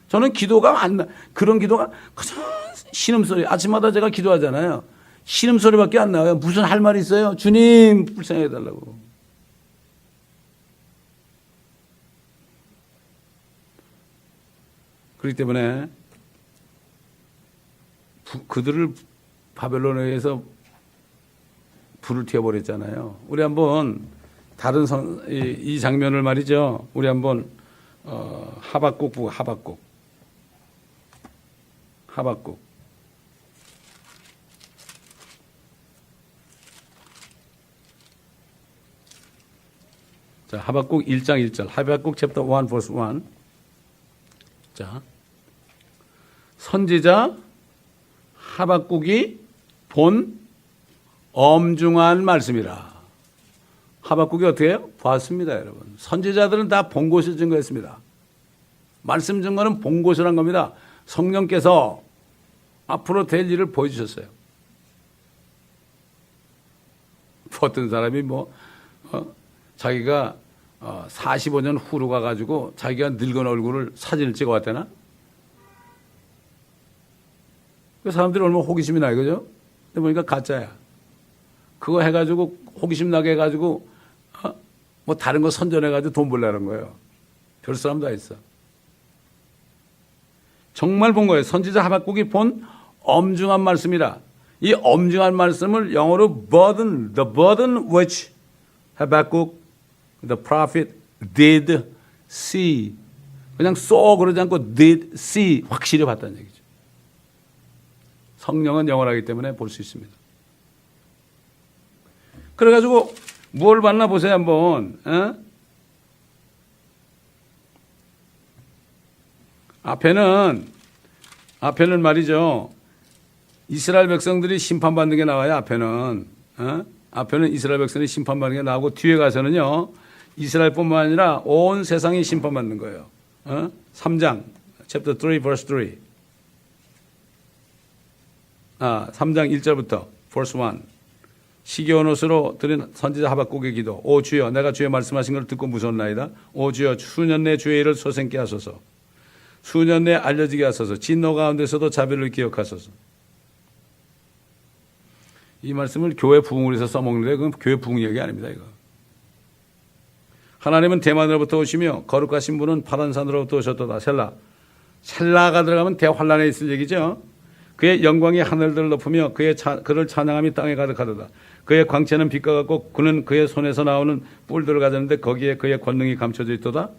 저는 기도가 그런 기도가 그냥 신음소리, 아침마다 제가 기도하잖아요. 신음소리밖에 안 나와요. 무슨 할 말이 있어요? 주님 불쌍히 해달라고. 그렇기 때문에 그들을 바벨론에 의해서 불을 튀어버렸잖아요. 우리 한번 다른 이 장면을 말이죠. 우리 한번 하박국 보고, 하박국. 자, 하박국 1장 1절. 하박국 챕터 1 verse 1. 자, 선지자 하박국이 본 엄중한 말씀이라. 하박국이 어떻게 해요? 봤습니다, 여러분. 선지자들은 다 본 것을 증거했습니다. 말씀 증거는 본 것을 한 겁니다. 성령께서 앞으로 될 일을 보여주셨어요. 어떤 사람이 자기가 45년 후로 가가지고 자기가 늙은 얼굴을 사진을 찍어 왔대나? 그 사람들이 얼마나 호기심이 나, 이거죠? 근데 보니까 가짜야. 그거 해가지고 호기심 나게 해가지고 다른 거 선전해가지고 돈 벌려는 거예요. 별 사람 다 있어. 정말 본 거예요. 선지자 하박국이 본 엄중한 말씀이라. 이 엄중한 말씀을 영어로 burden, the burden which Habakkuk, the prophet, did see. 그냥 쏘 그러지 않고 did see, 확실히 봤다는 얘기죠. 성령은 영원하기 때문에 볼 수 있습니다. 그래가지고 뭘 봤나 보세요, 한번. 앞에는 말이죠. 이스라엘 백성들이 심판받는 게 나와요, 앞에는. 앞에는 이스라엘 백성들이 심판받는 게 나오고, 뒤에 가서는요, 이스라엘뿐만 아니라 온 세상이 심판받는 거예요. 3장, chapter 3, verse 3. 3장 1절부터, verse 1. 시겨운 옷으로 드린 선지자 하박국의 기도. 오 주여, 내가 주의 말씀하신 걸 듣고 무서웠나이다. 오 주여, 수년 내 주의 일을 소생케 하소서. 수년 내에 알려지게 하소서. 진노 가운데서도 자비를 기억하소서. 이 말씀을 교회 부흥을 해서 써먹는데 그건 교회 부흥 얘기 아닙니다, 이거. 하나님은 대만으로부터 오시며 거룩하신 분은 파란 산으로부터 오셨도다. 셀라가 들어가면 대환란에 있을 얘기죠. 그의 영광이 하늘들을 높으며 그를 찬양함이 땅에 가득하도다. 그의 광채는 빛과 같고 그는 그의 손에서 나오는 뿔들을 가졌는데 거기에 그의 권능이 감춰져 있도다.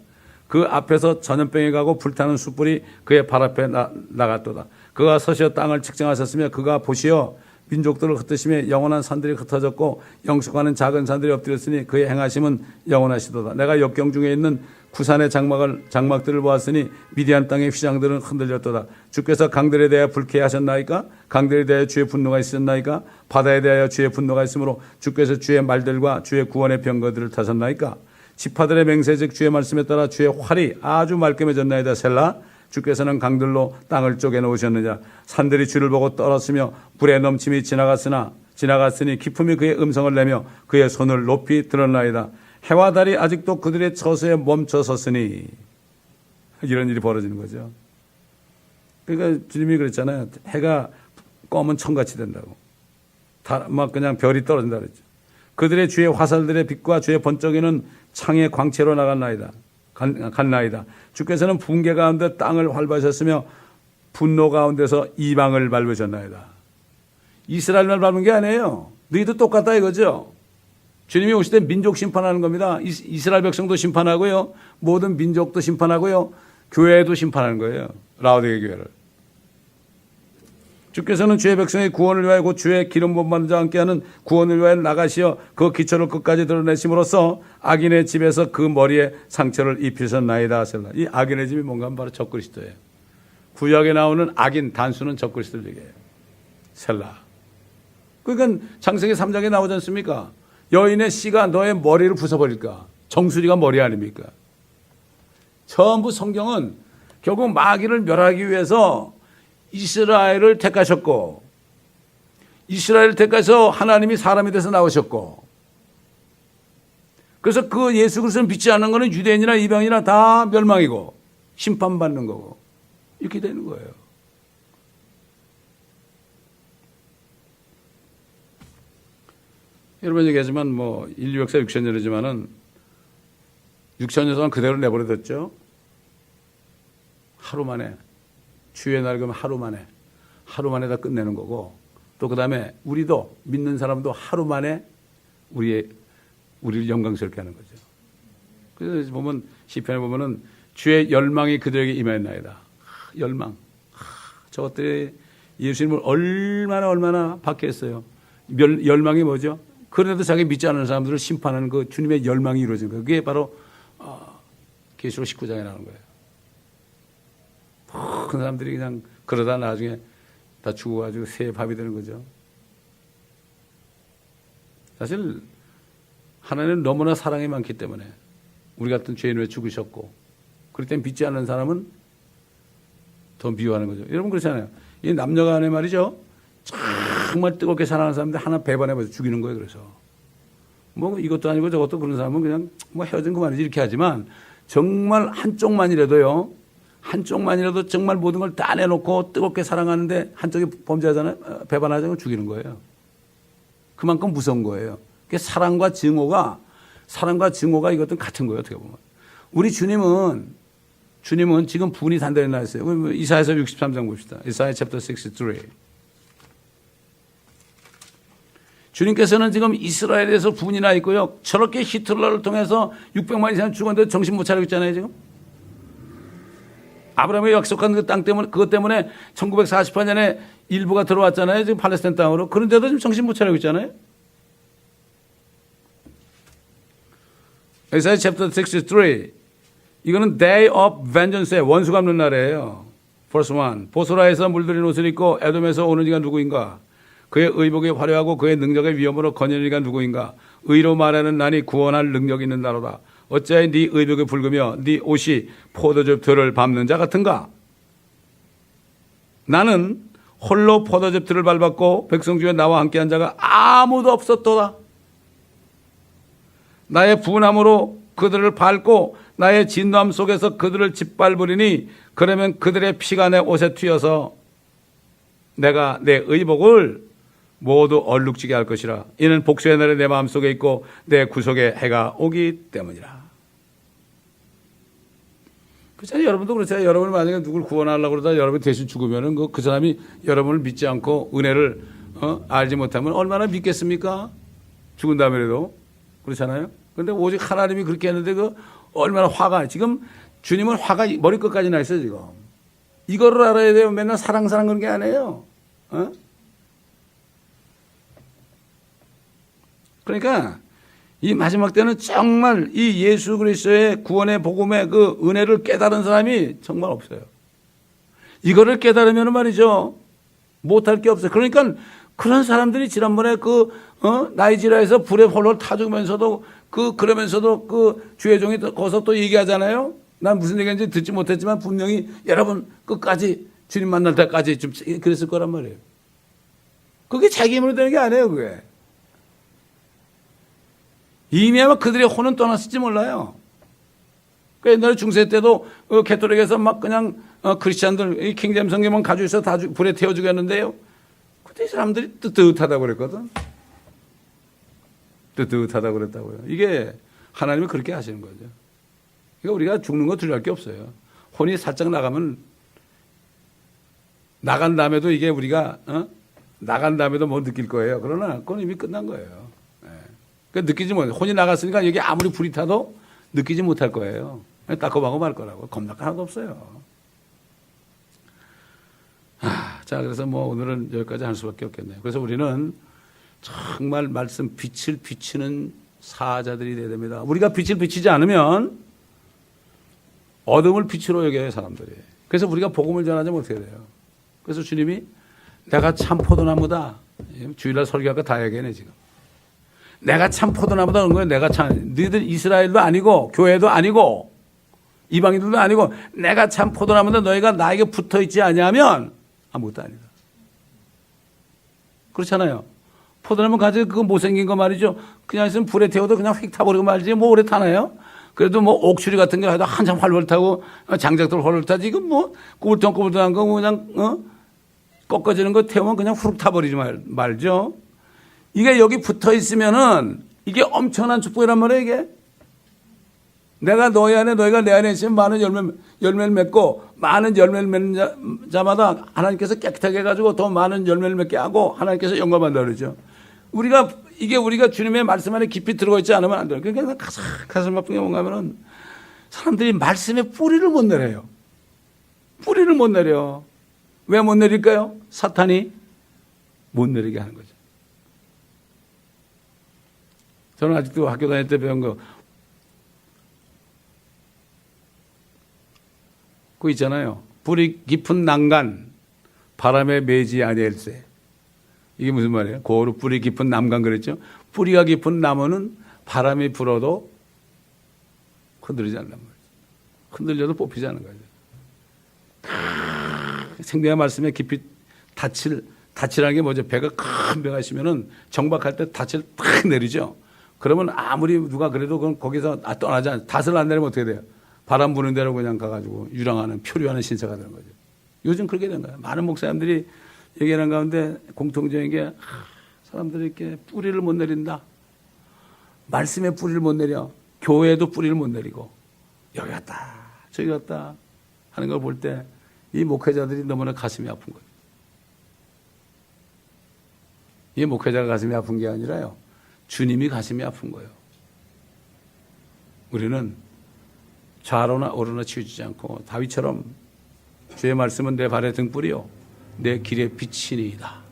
그 앞에서 전염병이 가고 불타는 숯불이 그의 발 앞에 나갔도다. 그가 서시어 땅을 측정하셨으며 그가 보시어 민족들을 흩으시며 영원한 산들이 흩어졌고 영숙하는 작은 산들이 엎드렸으니 그의 행하심은 영원하시도다. 내가 역경 중에 있는 구산의 장막들을 보았으니 미디안 땅의 휘장들은 흔들렸도다. 주께서 강들에 대하여 불쾌 하셨나이까? 강들에 대하여 주의 분노가 있었나이까? 바다에 대하여 주의 분노가 있으므로 주께서 주의 말들과 주의 구원의 병거들을 타셨나이까? 지파들의 맹세 즉 주의 말씀에 따라 주의 활이 아주 말끔해졌나이다. 셀라. 주께서는 강들로 땅을 쪼개 놓으셨느냐. 산들이 주를 보고 떨었으며 불의 넘침이 지나갔으니 기품이 그의 음성을 내며 그의 손을 높이 드러나이다. 해와 달이 아직도 그들의 처소에 멈춰 섰으니. 이런 일이 벌어지는 거죠. 그러니까 주님이 그랬잖아요. 해가 검은 청같이 된다고. 막 그냥 별이 떨어진다 그랬죠. 그들의 주의 화살들의 빛과 주의 번쩍이는 창의 광채로 갔나이다. 주께서는 붕괴 가운데 땅을 활바하셨으며 분노 가운데서 이방을 밟으셨나이다. 이스라엘만 밟은 게 아니에요. 너희도 똑같다 이거죠. 주님이 오실 때 민족 심판하는 겁니다. 이스라엘 백성도 심판하고요. 모든 민족도 심판하고요. 교회도 심판하는 거예요. 라오디게 교회를. 주께서는 주의 백성의 구원을 위하여 곧 주의 기름 부음 받는 자와 함께하는 구원을 위하여 나가시어 그 기초를 끝까지 드러내심으로써 악인의 집에서 그 머리에 상처를 입히셨나이다. 이 악인의 집이 뭔가 하면 바로 적그리스도예요. 구약에 나오는 악인 단수는 적그리스도를 얘기해요. 셀라. 그러니까 창세기 3장에 나오지 않습니까? 여인의 씨가 너의 머리를 부숴버릴까? 정수리가 머리 아닙니까? 전부 성경은 결국 마귀를 멸하기 위해서 이스라엘을 택하셨고, 이스라엘을 택해서 하나님이 사람이 돼서 나오셨고, 그래서 그 예수 그리스도를 믿지 않는 것은 유대인이나 이방인이나 다 멸망이고 심판받는 거고 이렇게 되는 거예요. 여러분 얘기하지만 뭐 인류 역사 6,000년이지만은 6,000년 동안 그대로 내버려뒀죠. 하루 만에. 주의 날 그러면 하루 만에 다 끝내는 거고, 또 그 다음에 우리도 믿는 사람도 하루 만에 우리를 영광스럽게 하는 거죠. 그래서 보면 시편에 보면은 주의 열망이 그들에게 임했나이다. 열망. 저것들이 예수님을 얼마나 박해했어요. 열망이 뭐죠? 그래도 자기 믿지 않는 사람들을 심판하는 그 주님의 열망이 이루어진 거예요. 그게 바로 계시록 19장에 나오는 거예요. 큰 사람들이 그냥 그러다 나중에 다 죽어가지고 새 밥이 되는 거죠. 사실 하나님은 너무나 사랑이 많기 때문에 우리 같은 죄인을 왜 죽으셨고, 그럴 땐 믿지 않는 사람은 더 미워하는 거죠. 여러분 그렇잖아요. 이 남녀간에 말이죠. 정말 뜨겁게 사랑하는 사람들 하나 배반해서 죽이는 거예요. 그래서 뭐 이것도 아니고 저것도 그런 사람은 그냥 뭐 헤어진 그만이지 이렇게 하지만, 정말 한쪽만이라도 정말 모든 걸 다 내놓고 뜨겁게 사랑하는데 한쪽이 범죄하잖아요. 배반하자면 죽이는 거예요. 그만큼 무서운 거예요. 사랑과 증오가 이것도 같은 거예요. 어떻게 보면. 우리 주님은 지금 분이 단단히 나 있어요. 이사야서 63장 봅시다. 이사야 챕터 63. 주님께서는 지금 이스라엘에서 분이 나 있고요. 저렇게 히틀러를 통해서 600만 이상 죽었는데 정신 못 차리고 있잖아요, 지금. 아브라함이 약속한 그 땅 때문에, 그것 때문에 1948년에 일부가 들어왔잖아요. 지금 팔레스타인 땅으로. 그런데도 지금 정신 못 차리고 있잖아요. 이사야 챕터 63. 이거는 Day of Vengeance의 원수 갚는 날이에요. Verse 1. 보소라에서 물들인 옷을 입고 에돔에서 오는 이가 누구인가? 그의 의복이 화려하고 그의 능력의 위엄으로 거느리는 이가 누구인가? 의로 말하는 난이 구원할 능력이 있는 나로다. 어찌하여 네 의복이 붉으며 네 옷이 포도즙 들을 밟는 자 같은가? 나는 홀로 포도즙 들을 밟았고 백성 중에 나와 함께한 자가 아무도 없었도다. 나의 분함으로 그들을 밟고 나의 진노함 속에서 그들을 짓밟으리니, 그러면 그들의 피가 내 옷에 튀어서 내가 내 의복을 모두 얼룩지게 할 것이라. 이는 복수의 날이 내 마음속에 있고 내 구속의 해가 오기 때문이라. 그렇잖아요. 여러분도 그렇잖아요. 여러분이 만약에 누굴 구원하려고 그러다 여러분이 대신 죽으면은 그 사람이 여러분을 믿지 않고 은혜를 알지 못하면 얼마나 믿겠습니까? 죽은 다음에라도. 그렇잖아요. 그런데 오직 하나님이 그렇게 했는데 얼마나 화가, 지금 주님은 화가 머리끝까지 나 있어요, 지금. 이거를 알아야 돼요. 맨날 사랑 그런 게 아니에요. 그러니까 이 마지막 때는 정말 이 예수 그리스도의 구원의 복음의 그 은혜를 깨달은 사람이 정말 없어요. 이거를 깨달으면 말이죠, 못할 게 없어요. 그러니까 그런 사람들이 지난번에 나이지리아에서 불에 홀로 타 죽으면서도 그러면서도 그 주의 종이 거기서 또 얘기하잖아요. 난 무슨 얘기인지 듣지 못했지만 분명히 여러분 끝까지 주님 만날 때까지 좀 그랬을 거란 말이에요. 그게 자기 힘으로 되는 게 아니에요, 그게. 이미 아마 그들의 혼은 떠났을지 몰라요. 그 옛날에 중세 때도 캐톨릭에서 막 그냥 크리스찬들 이 킹제임 성경만 가지고 있어 다 불에 태워 죽였는데요. 그때 사람들이 뜨뜻하다고 그랬거든. 뜨뜻하다고 그랬다고요. 이게 하나님이 그렇게 하시는 거죠. 그러니까 우리가 죽는 거 두려울 게 없어요. 혼이 살짝 나가면 나간 다음에도 이게 우리가 나간 다음에도 뭐 느낄 거예요. 그러나 그건 이미 끝난 거예요. 네. 그러니까 느끼지 못해. 혼이 나갔으니까 여기 아무리 불이 타도 느끼지 못할 거예요. 따끔하고 말 거라고. 겁날 거 하나도 없어요. 자, 그래서 뭐 오늘은 여기까지 할 수밖에 없겠네요. 그래서 우리는 정말 말씀 빛을 비추는 사자들이 되어야 됩니다. 우리가 빛을 비추지 않으면 어둠을 빛으로 여겨요, 사람들이. 그래서 우리가 복음을 전하지 못해야 돼요. 그래서 주님이 내가 참 포도나무다. 주일날 설교할 거 다 얘기하네, 지금. 내가 참 포도나무다 그런 거예요. 내가 참. 너희들 이스라엘도 아니고 교회도 아니고 이방인들도 아니고 내가 참 포도나무다. 너희가 나에게 붙어 있지 않냐면 아무것도 아니다. 그렇잖아요. 포도나무 가지고 그거 못생긴 거 말이죠. 그냥 있으면 불에 태워도 그냥 휙 타버리고 말지. 뭐 오래 타나요? 그래도 뭐 옥추리 같은 거 해도 한참 활활 타고 장작들 활활 타지. 이거 뭐 꾸불덩꾸불덩한 거 그냥 꺾어지는 거 태우면 그냥 후룩 타버리지 말죠. 이게 여기 붙어 있으면은 이게 엄청난 축복이란 말이에요, 이게. 내가 너희 안에 너희가 내 안에 있으면 많은 열매를 맺고 많은 열매를 맺는 자마다 하나님께서 깨끗하게 해가지고 더 많은 열매를 맺게 하고 하나님께서 영광받는다 그러죠. 우리가 주님의 말씀 안에 깊이 들어가 있지 않으면 안 돼요. 그러니까 가슴 아픈 게 뭔가 하면은 사람들이 말씀의 뿌리를 못 내려요. 뿌리를 못 내려. 왜 못 내릴까요? 사탄이 못 내리게 하는 거죠. 저는 아직도 학교 다닐 때 배운 거 그거 있잖아요. 뿌리 깊은 난간 바람에 매지 아니할세. 이게 무슨 말이에요? 고루 뿌리 깊은 남간 그랬죠. 뿌리가 깊은 나무는 바람이 불어도 흔들리지 않는 말이죠. 흔들려도 뽑히지 않는 거죠. 생명의 말씀에 깊이 닻이라는 게 뭐죠? 배가 큰 배가 있으면은 정박할 때 닻을 탁 내리죠. 그러면 아무리 누가 그래도 그건 거기서 떠나지 않아요. 닻을 안 내리면 어떻게 돼요? 바람 부는 대로 그냥 가가지고 유랑하는 표류하는 신세가 되는 거죠. 요즘 그렇게 된 거예요. 많은 목사님들이 얘기하는 가운데 공통적인 게 사람들이 이렇게 뿌리를 못 내린다. 말씀에 뿌리를 못 내려. 교회에도 뿌리를 못 내리고 여기 갔다 저기 갔다 하는 걸 볼 때 이 목회자들이 너무나 가슴이 아픈 거예요. 이 목회자가 가슴이 아픈 게 아니라요. 주님이 가슴이 아픈 거예요. 우리는 좌로나 오로나 치우치지 않고 다윗처럼 주의 말씀은 내 발의 등불이요 내 길의 빛이니이다.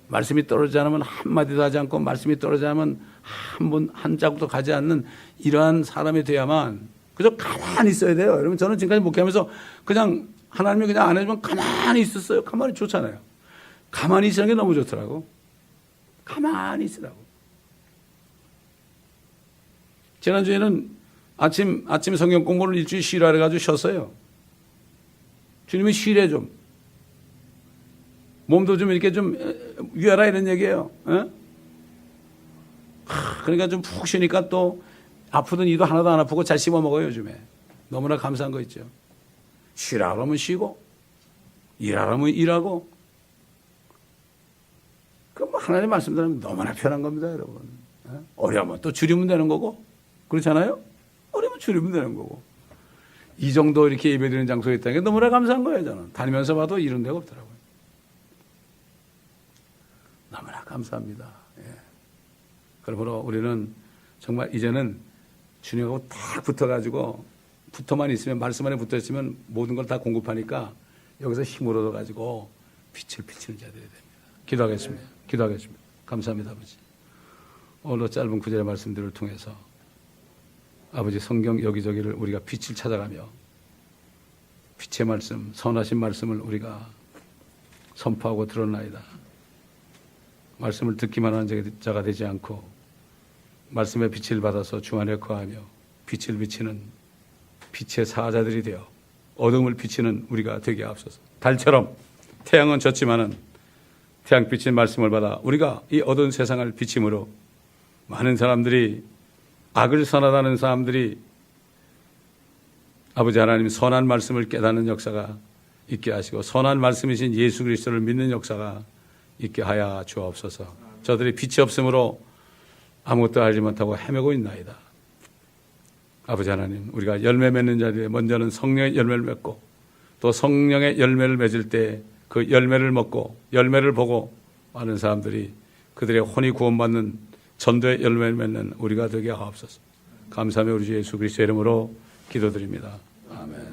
말씀이 떨어지지 않으면 한마디도 하지 않고 말씀이 떨어지지 않으면 한 자국도 가지 않는 이러한 사람이 돼야만 그저 가만히 있어야 돼요. 여러분 저는 지금까지 목회하면서 그냥 하나님이 그냥 안 해주면 가만히 있었어요. 가만히 좋잖아요. 가만히 있으는 게 너무 좋더라고. 가만히 있으라고. 지난주에는 아침 성경 공부를 일주일 쉬라 해가지고 쉬었어요. 주님이 쉬래 좀. 몸도 좀 이렇게 좀 위하라 이런 얘기예요. 그러니까 좀 푹 쉬니까 또 아프던 이도 하나도 안 아프고 잘 씹어 먹어요 요즘에. 너무나 감사한 거 있죠. 쉬라 그러면 쉬고 일하라면 일하고. 그 뭐 하나님 말씀대로 너무나 편한 겁니다 여러분. 어려우면 또 줄이면 되는 거고 그렇잖아요. 어려우면 줄이면 되는 거고. 이 정도 이렇게 예배드리는 장소에 있다는 게 너무나 감사한 거예요 저는. 다니면서 봐도 이런 데가 없더라고요. 너무나 감사합니다. 예. 그러므로 우리는 정말 이제는 주님하고 딱 붙어가지고 붙어만 있으면 말씀 안에 붙어 있으면 모든 걸 다 공급하니까 여기서 힘을 얻어가지고 빛을 비치는 자들이 됩니다. 기도하겠습니다. 기도하겠습니다. 감사합니다 아버지. 오늘 짧은 구절의 말씀들을 통해서 아버지 성경 여기저기를 우리가 빛을 찾아가며 빛의 말씀 선하신 말씀을 우리가 선포하고 드러나이다. 말씀을 듣기만 하는 자가 되지 않고 말씀의 빛을 받아서 주 안에 거하며 빛을 비치는 빛의 사자들이 되어 어둠을 비치는 우리가 되게 하옵소서. 달처럼 태양은 졌지만은 태양빛의 말씀을 받아 우리가 이 어두운 세상을 비침으로 많은 사람들이, 악을 선하다는 사람들이 아버지 하나님 선한 말씀을 깨닫는 역사가 있게 하시고 선한 말씀이신 예수 그리스도를 믿는 역사가 있게 하여 주옵소서. 저들이 빛이 없으므로 아무것도 알지 못하고 헤매고 있나이다. 아버지 하나님, 우리가 열매 맺는 자리에 먼저는 성령의 열매를 맺고 또 성령의 열매를 맺을 때 그 열매를 먹고 열매를 보고 많은 사람들이 그들의 혼이 구원받는 전도의 열매를 맺는 우리가 되게 하옵소서. 감사하며 우리 주 예수 그리스도의 이름으로 기도드립니다. 아멘.